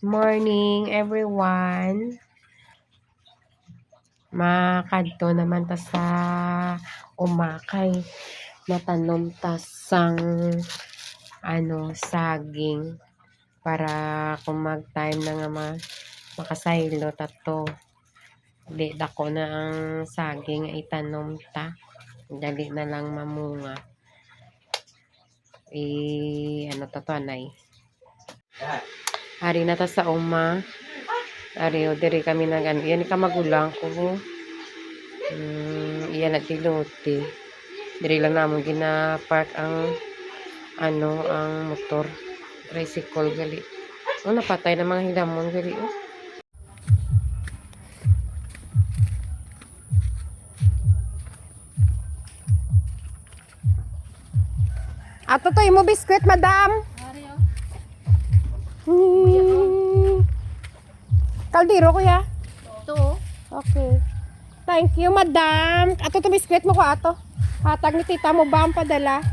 Morning everyone. Makadto naman ta sa umakay natanom ta sang saging para kung mag-time na nga makasaylo tato. Di dako na ang saging itanom ta. Dali na lang mamunga. Anay. Hari na ta sa uma. Diri kami yan ka magulang ko. Iyan na tiluti. Diri lang namon gina-park ang ang motor. Tricycle gali. Napatay na mga hilamon gali. Ato to imo biskwit, madam. Kaldero kuya. Ito. Okay. Thank you, madam. Ato to biskwit mo ko ato. Hatag ni tita mo ba ang padala?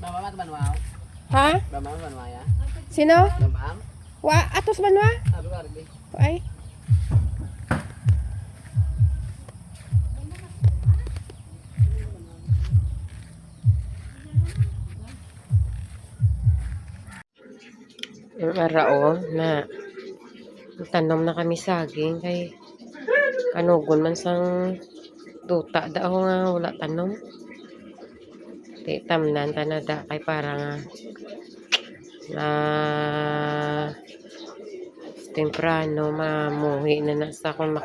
Mama banwaw. Ha? Mama banwaya. Sino? Mama. Wa atos banwa? Ato garbi. Ay. Yung arao na tanom na kami saging kay kanugon man sang duta da ako nga wala tanom. Di tamnan tanada kay parang na temprano mamuhi na sa kung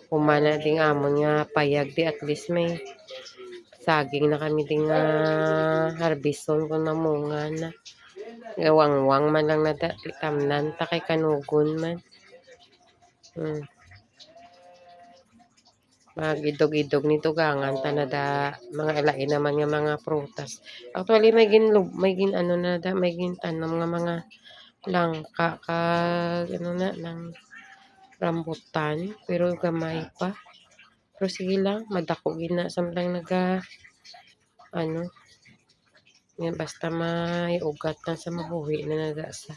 humana ding amon nga payag di at least may saging na kami ding harbison kung namunga na. Gawang-wang man lang na tamnan ta kay kanugon man. Magidog-idog ni tugangan tanada mga alain naman nga mga prutas. Actually may gin tanom nga mga langka ng rambutan pero gamay pa. Pero sige lang madako gina samtang yan basta may ugat na sa mahuhi na nagasa.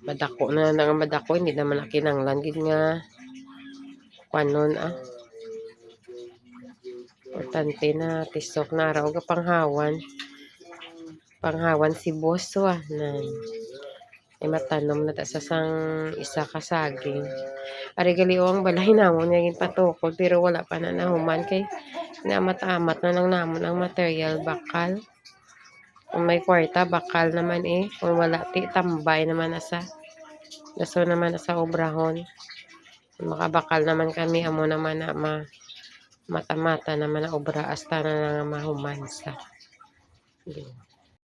Madako hindi naman nakinanglan gid nga panon importante na tisok na raw ga panghawan si boss nan matanom na ta sa sang isa ka saging. Ari gali ang balay namon nga patukod pero wala pa na nahuman kay amat-amat na lang namon ang material bakal. Kung may kwarta bakal naman kung wala tambay naman asa. Daso naman sa obrahon. Makabakal naman kami amo naman na mata-mata naman na obra hasta na nga mahuman sa.